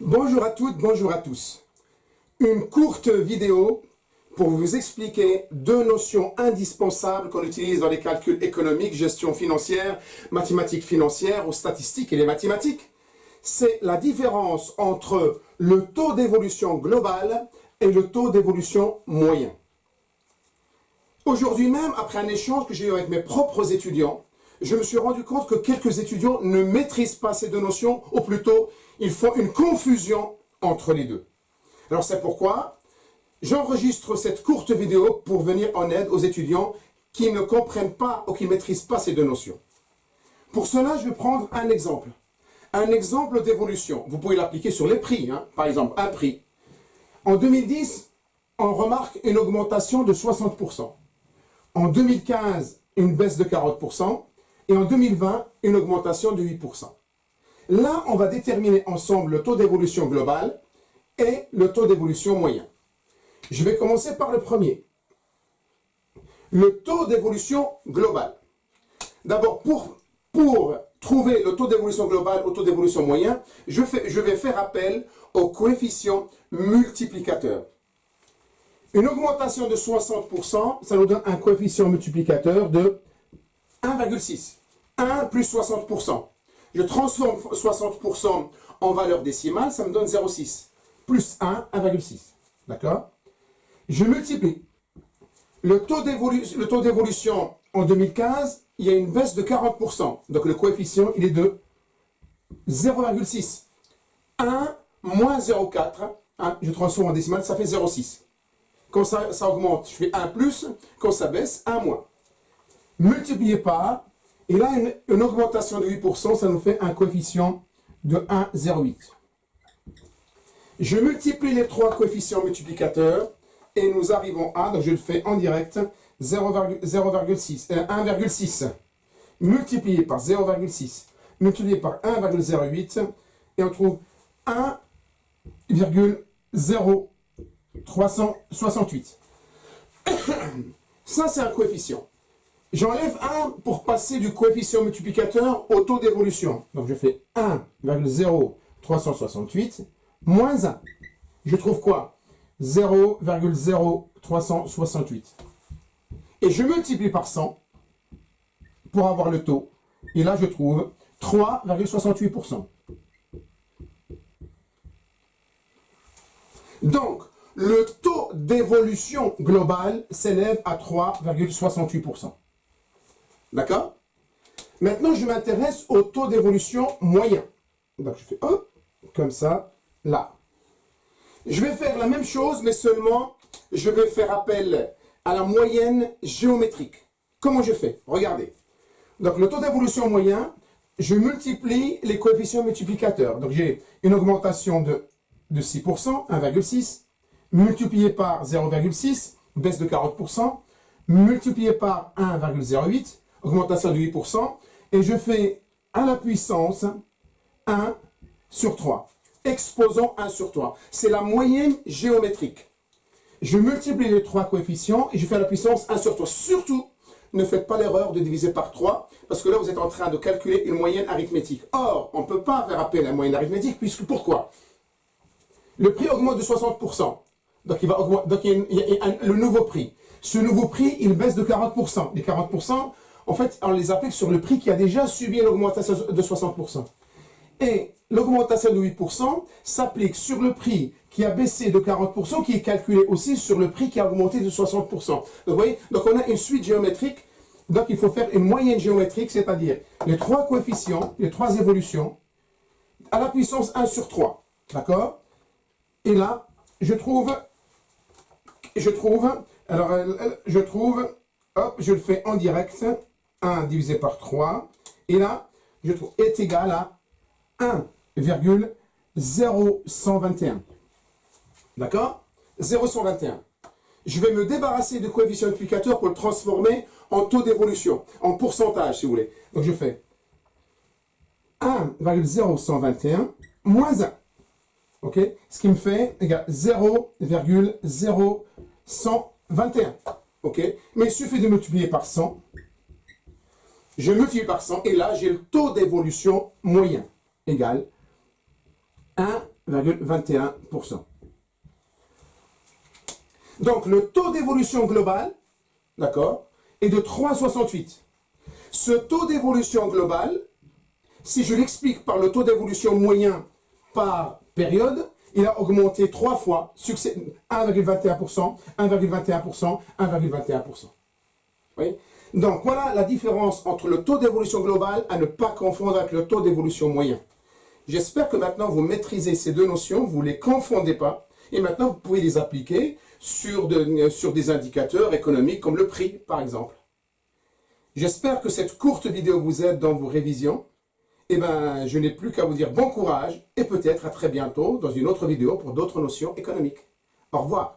Bonjour à toutes, bonjour à tous. Une courte vidéo pour vous expliquer deux notions indispensables qu'on utilise dans les calculs économiques, gestion financière, mathématiques financières ou statistiques et les mathématiques. C'est la différence entre le taux d'évolution global et le taux d'évolution moyen. Aujourd'hui même, après un échange que j'ai eu avec mes propres étudiants, je me suis rendu compte que quelques étudiants ne maîtrisent pas ces deux notions, ou plutôt, ils font une confusion entre les deux. Alors c'est pourquoi j'enregistre cette courte vidéo pour venir en aide aux étudiants qui ne comprennent pas ou qui ne maîtrisent pas ces deux notions. Pour cela, je vais prendre un exemple. Un exemple d'évolution. Vous pouvez l'appliquer sur les prix. Par exemple, un prix. En 2010, on remarque une augmentation de 60%. En 2015, une baisse de 40%. Et en 2020, une augmentation de 8%. Là, on va déterminer ensemble le taux d'évolution global et le taux d'évolution moyen. Je vais commencer par le premier. Le taux d'évolution global. D'abord, pour trouver le taux d'évolution global au taux d'évolution moyen, je vais faire appel au coefficient multiplicateur. Une augmentation de 60%, ça nous donne un coefficient multiplicateur de 1,6. 1 plus 60%. Je transforme 60% en valeur décimale, ça me donne 0,6. Plus 1, 1,6. D'accord? Je multiplie. Le taux d'évolution en 2015, il y a une baisse de 40%. Donc le coefficient, il est de 0,6. 1 moins 0,4. Je transforme en décimale, ça fait 0,6. Quand ça augmente, je fais 1 plus. Quand ça baisse, 1 moins. Multiplié par, et là, une augmentation de 8%, ça nous fait un coefficient de 1,08. Je multiplie les trois coefficients multiplicateurs, et nous arrivons à, donc je le fais en direct, 1,6, multiplié par 0,6, multiplié par 1,08, et on trouve 1,0368. Ça, c'est un coefficient. J'enlève 1 pour passer du coefficient multiplicateur au taux d'évolution. Donc je fais 1,0368 moins 1. Je trouve quoi? 0,0368. Et je multiplie par 100 pour avoir le taux. Et là, je trouve 3,68%. Donc, le taux d'évolution global s'élève à 3,68%. D'accord? Maintenant, je m'intéresse au taux d'évolution moyen. Donc, je fais hop, comme ça, là. Je vais faire la même chose, mais seulement, je vais faire appel à la moyenne géométrique. Comment je fais? Regardez. Donc, le taux d'évolution moyen, je multiplie les coefficients multiplicateurs. Donc, j'ai une augmentation de 6%, 1,6, multiplié par 0,6, baisse de 40%, multiplié par 1,08, augmentation de 8%, et je fais à la puissance 1 sur 3. Exposant 1 sur 3. C'est la moyenne géométrique. Je multiplie les trois coefficients et je fais à la puissance 1 sur 3. Surtout, ne faites pas l'erreur de diviser par 3, parce que là, vous êtes en train de calculer une moyenne arithmétique. Or, on ne peut pas faire appel à la moyenne arithmétique, puisque pourquoi? Le prix augmente de 60%. Donc, il y a le nouveau prix. Ce nouveau prix, il baisse de 40%. Les 40%, en fait, on les applique sur le prix qui a déjà subi une augmentation de 60%. Et l'augmentation de 8% s'applique sur le prix qui a baissé de 40%, qui est calculé aussi sur le prix qui a augmenté de 60%. Donc, vous voyez, donc on a une suite géométrique. Donc, il faut faire une moyenne géométrique, c'est-à-dire les trois coefficients, les trois évolutions, à la puissance 1 sur 3. D'accord? Et là, je trouve, hop, je le fais en direct, 1 divisé par 3, et là, je trouve est égal à 1,0121. D'accord? 0,121. Je vais me débarrasser du coefficient multiplicateur pour le transformer en taux d'évolution, en pourcentage, si vous voulez. Donc, je fais 1,0121 moins 1. OK? Ce qui me fait égal 0,0121. OK? Mais il suffit de multiplier par 100. Je multiplie par 100 et là, j'ai le taux d'évolution moyen égal 1,21%. Donc le taux d'évolution global, d'accord, est de 3,68. Ce taux d'évolution global, si je l'explique par le taux d'évolution moyen par période, il a augmenté 3 fois, 1,21%, 1,21%, 1,21%. Oui. Donc voilà la différence entre le taux d'évolution global à ne pas confondre avec le taux d'évolution moyen. J'espère que maintenant vous maîtrisez ces deux notions, vous ne les confondez pas, et maintenant vous pouvez les appliquer sur des indicateurs économiques comme le prix, par exemple. J'espère que cette courte vidéo vous aide dans vos révisions. Eh bien, je n'ai plus qu'à vous dire bon courage et peut-être à très bientôt dans une autre vidéo pour d'autres notions économiques. Au revoir.